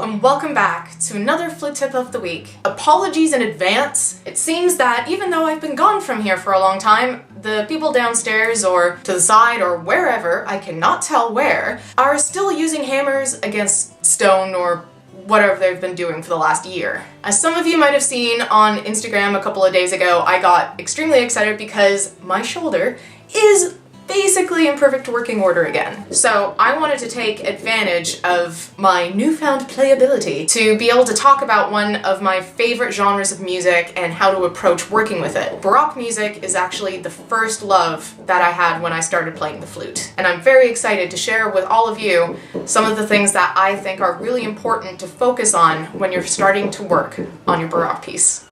Hello and welcome back to another Flute Tip of the Week. Apologies in advance. It seems that even though I've been gone from here for a long time, the people downstairs or to the side or wherever, I cannot tell where, are still using hammers against stone or whatever they've been doing for the last year. As some of you might have seen on Instagram a couple of days ago, I got extremely excited because my shoulder is basically in perfect working order again. So I wanted to take advantage of my newfound playability to be able to talk about one of my favorite genres of music and how to approach working with it. Baroque music is actually the first love that I had when I started playing the flute. And I'm very excited to share with all of you some of the things that I think are really important to focus on when you're starting to work on your Baroque piece.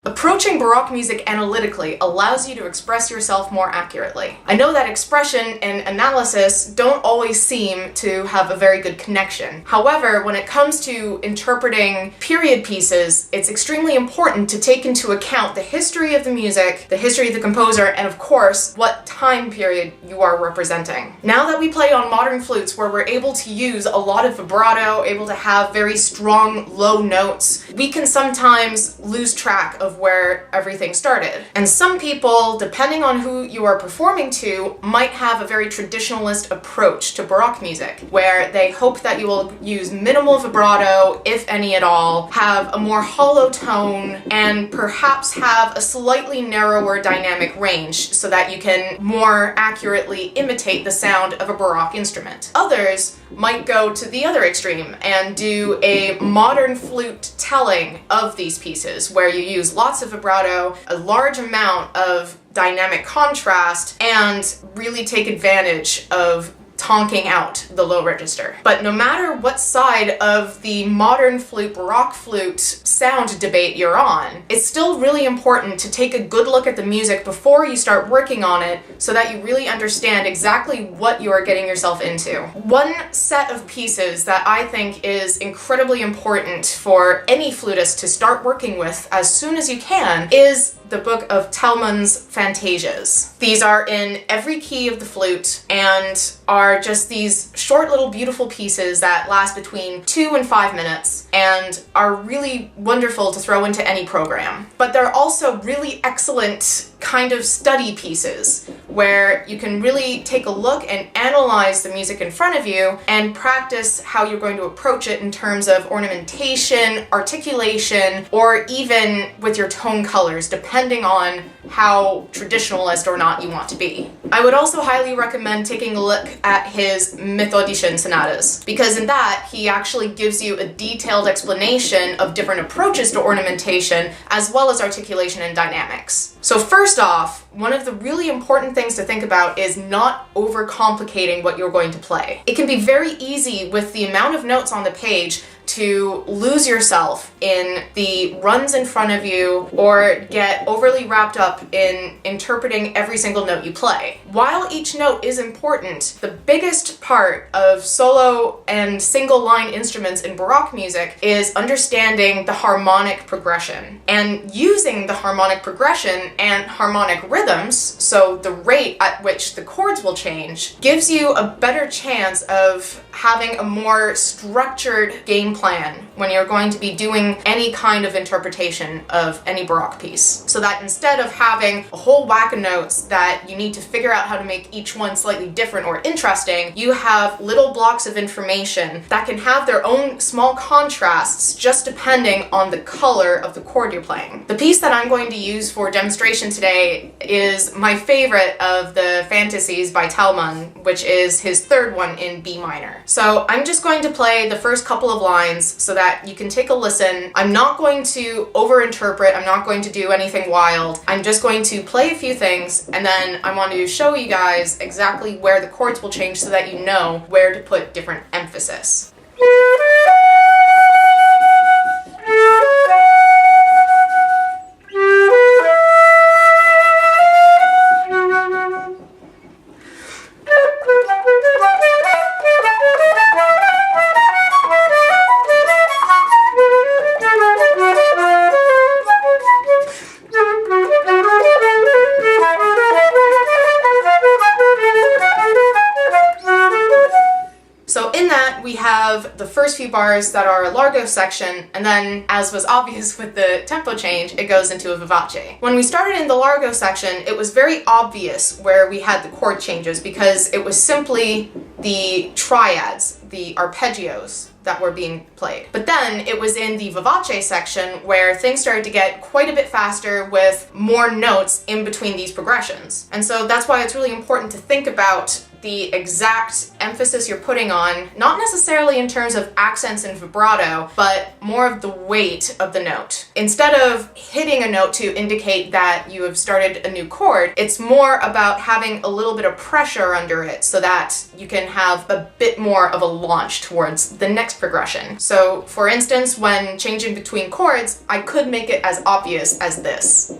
Approaching Baroque music analytically allows you to express yourself more accurately. I know that expression and analysis don't always seem to have a very good connection. However, when it comes to interpreting period pieces, it's extremely important to take into account the history of the music, the history of the composer, and of course, what time period you are representing. Now that we play on modern flutes where we're able to use a lot of vibrato, able to have very strong low notes, we can sometimes lose track of where everything started. And some people, depending on who you are performing to, might have a very traditionalist approach to Baroque music, where they hope that you will use minimal vibrato, if any at all, have a more hollow tone, and perhaps have a slightly narrower dynamic range so that you can more accurately imitate the sound of a Baroque instrument. Others might go to the other extreme and do a modern flute telling of these pieces, where you use lots of vibrato, a large amount of dynamic contrast, and really take advantage of tonking out the low register. But no matter what side of the modern flute, Baroque flute sound debate you're on, it's still really important to take a good look at the music before you start working on it so that you really understand exactly what you are getting yourself into. One set of pieces that I think is incredibly important for any flutist to start working with as soon as you can is the book of Tellman's Fantasias. These are in every key of the flute and are just these short little beautiful pieces that last between 2 and 5 minutes and are really wonderful to throw into any program. But they're also really excellent kind of study pieces where you can really take a look and analyze the music in front of you and practice how you're going to approach it in terms of ornamentation, articulation, or even with your tone colors, depending on how traditionalist or not you want to be. I would also highly recommend taking a look at his Methodischen sonatas, because in that he actually gives you a detailed explanation of different approaches to ornamentation as well as articulation and dynamics. So first off, one of the really important things to think about is not overcomplicating what you're going to play. It can be very easy with the amount of notes on the page to lose yourself in the runs in front of you or get overly wrapped up in interpreting every single note you play. While each note is important, the biggest part of solo and single line instruments in Baroque music is understanding the harmonic progression and using the harmonic progression and harmonic rhythms, so the rate at which the chords will change, gives you a better chance of having a more structured game plan when you're going to be doing any kind of interpretation of any Baroque piece. So that instead of having a whole whack of notes that you need to figure out how to make each one slightly different or interesting, you have little blocks of information that can have their own small contrasts just depending on the color of the chord you're playing. The piece that I'm going to use for demonstration today is my favorite of the Fantasies by Tellman, which is his third one in B minor. So I'm just going to play the first couple of lines so that you can take a listen. I'm not going to overinterpret, I'm not going to do anything wild. I'm just going to play a few things and then I want to show you guys exactly where the chords will change so that you know where to put different emphasis. have the first few bars that are a largo section, and then, as was obvious with the tempo change, it goes into a vivace. When we started in the largo section, it was very obvious where we had the chord changes because it was simply the triads, the arpeggios, that were being played. But then it was in the vivace section where things started to get quite a bit faster with more notes in between these progressions. And so that's why it's really important to think about the exact emphasis you're putting on, not necessarily in terms of accents and vibrato, but more of the weight of the note. Instead of hitting a note to indicate that you have started a new chord, it's more about having a little bit of pressure under it so that you can have a bit more of a launch towards the next progression. So, for instance, when changing between chords, I could make it as obvious as this.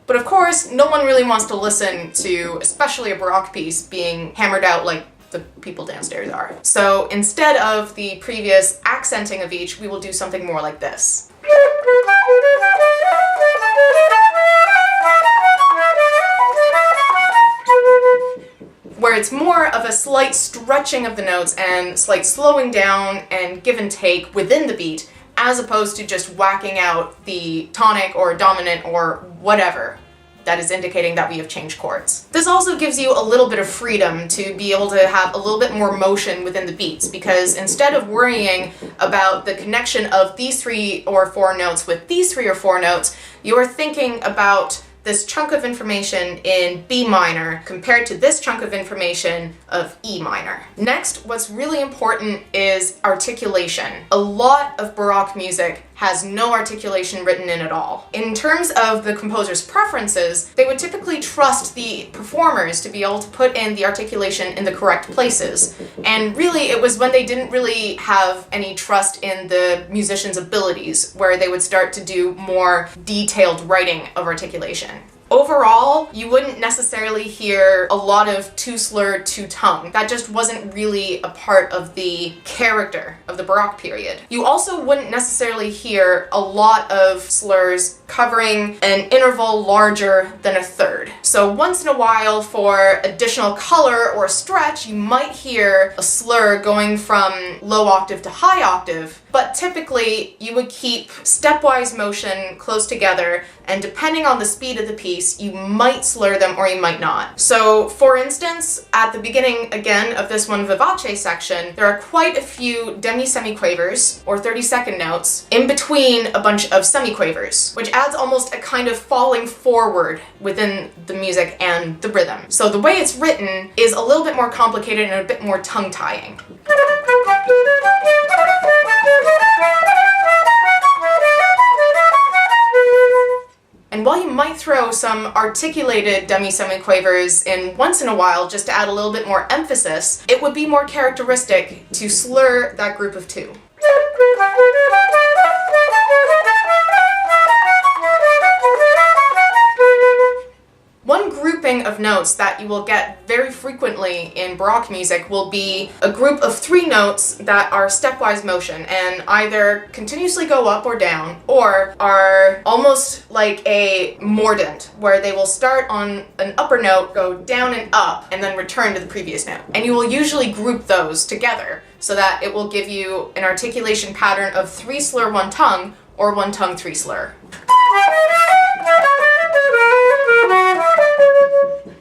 But of course, no one really wants to listen to, especially a Baroque piece, being hammered out like the people downstairs are. So instead of the previous accenting of each, we will do something more like this. Where it's more of a slight stretching of the notes and slight slowing down and give and take within the beat, as opposed to just whacking out the tonic or dominant or whatever that is indicating that we have changed chords. This also gives you a little bit of freedom to be able to have a little bit more motion within the beats, because instead of worrying about the connection of these 3 or 4 notes with these 3 or 4 notes, you're thinking about this chunk of information in B minor compared to this chunk of information of E minor. Next, what's really important is articulation. A lot of Baroque music has no articulation written in at all. In terms of the composer's preferences, they would typically trust the performers to be able to put in the articulation in the correct places. And really, it was when they didn't really have any trust in the musician's abilities where they would start to do more detailed writing of articulation. Overall, you wouldn't necessarily hear a lot of two-slur, two-tongue. That just wasn't really a part of the character of the Baroque period. You also wouldn't necessarily hear a lot of slurs covering an interval larger than a third. So once in a while, for additional color or stretch, you might hear a slur going from low octave to high octave, but typically you would keep stepwise motion close together, and depending on the speed of the piece, you might slur them or you might not. So, for instance, at the beginning, again, of this one vivace section, there are quite a few demi-semiquavers, or 30-second notes, in between a bunch of semiquavers, which adds almost a kind of falling forward within the music and the rhythm. So the way it's written is a little bit more complicated and a bit more tongue-tying. And while you might throw some articulated demi-semiquavers in once in a while just to add a little bit more emphasis, it would be more characteristic to slur that group of 2. One grouping of notes that you will get very frequently in Baroque music will be a group of 3 notes that are stepwise motion and either continuously go up or down, or are almost like a mordant, where they will start on an upper note, go down and up, and then return to the previous note. And you will usually group those together so that it will give you an articulation pattern of 3 slur, 1 tongue, or 1 tongue, 3 slur.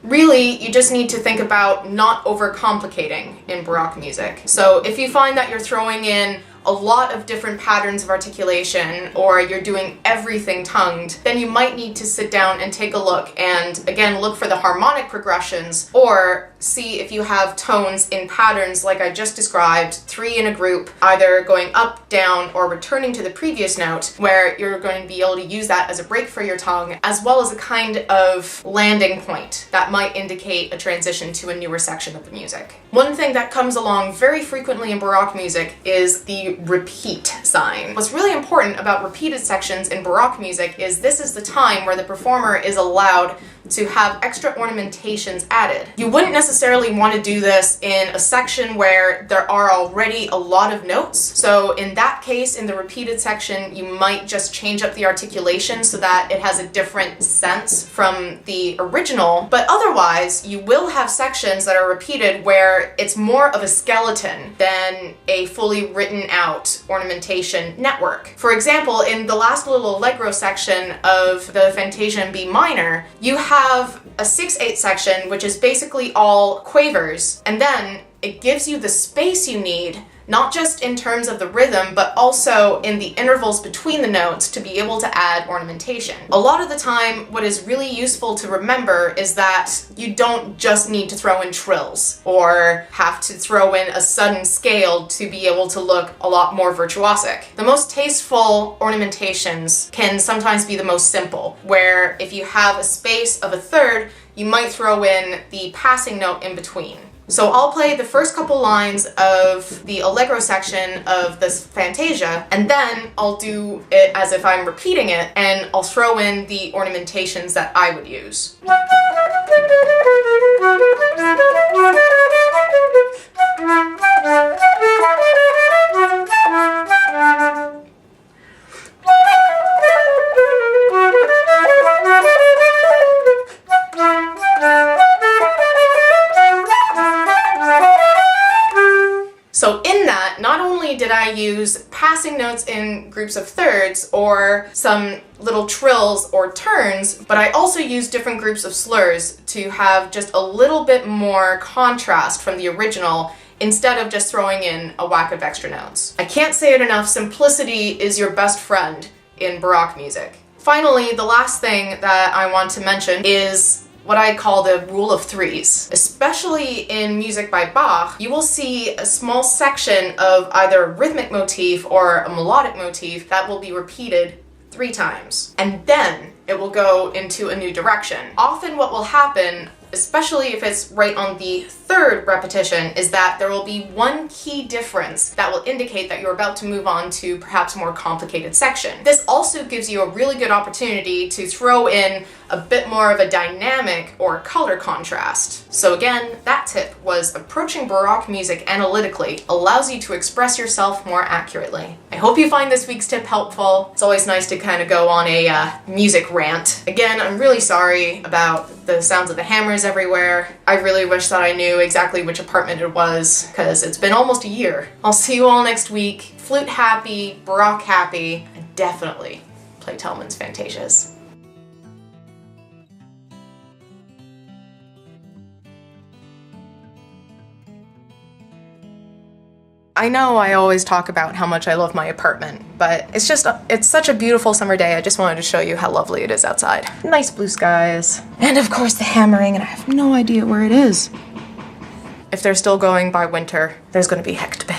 Really, you just need to think about not overcomplicating in Baroque music. So if you find that you're throwing in a lot of different patterns of articulation, or you're doing everything tongued, then you might need to sit down and take a look and, again, look for the harmonic progressions, or see if you have tones in patterns like I just described, 3 in a group, either going up, down, or returning to the previous note, where you're going to be able to use that as a break for your tongue, as well as a kind of landing point that might indicate a transition to a newer section of the music. One thing that comes along very frequently in Baroque music is the repeat sign. What's really important about repeated sections in Baroque music is this is the time where the performer is allowed to have extra ornamentations added. You wouldn't necessarily necessarily want to do this in a section where there are already a lot of notes. So in that case, in the repeated section, you might just change up the articulation so that it has a different sense from the original. But otherwise, you will have sections that are repeated where it's more of a skeleton than a fully written out ornamentation network. For example, in the last little allegro section of the Fantasia in B minor, you have a 6/8 section, which is basically all quavers, and then it gives you the space you need, not just in terms of the rhythm, but also in the intervals between the notes to be able to add ornamentation. A lot of the time, what is really useful to remember is that you don't just need to throw in trills or have to throw in a sudden scale to be able to look a lot more virtuosic. The most tasteful ornamentations can sometimes be the most simple, where if you have a space of a third, you might throw in the passing note in between. So I'll play the first couple lines of the allegro section of this Fantasia, and then I'll do it as if I'm repeating it, and I'll throw in the ornamentations that I would use. So in that, not only did I use passing notes in groups of thirds or some little trills or turns, but I also used different groups of slurs to have just a little bit more contrast from the original instead of just throwing in a whack of extra notes. I can't say it enough, simplicity is your best friend in Baroque music. Finally, the last thing that I want to mention is what I call the rule of threes. Especially in music by Bach, you will see a small section of either a rhythmic motif or a melodic motif that will be repeated 3 times. And then it will go into a new direction. Often what will happen, especially if it's right on the 3rd repetition, is that there will be one key difference that will indicate that you're about to move on to perhaps a more complicated section. This also gives you a really good opportunity to throw in a bit more of a dynamic or color contrast. So again, that tip was approaching Baroque music analytically allows you to express yourself more accurately. I hope you find this week's tip helpful. It's always nice to kind of go on a music rant. Again, I'm really sorry about the sounds of the hammers everywhere. I really wish that I knew exactly which apartment it was, because it's been almost a year. I'll see you all next week. Flute happy, Baroque happy, and definitely play Tellman's Fantasias. I know I always talk about how much I love my apartment, but it's such a beautiful summer day. I just wanted to show you how lovely it is outside. Nice blue skies. And of course the hammering, and I have no idea where it is. If they're still going by winter, there's going to be heck to pay.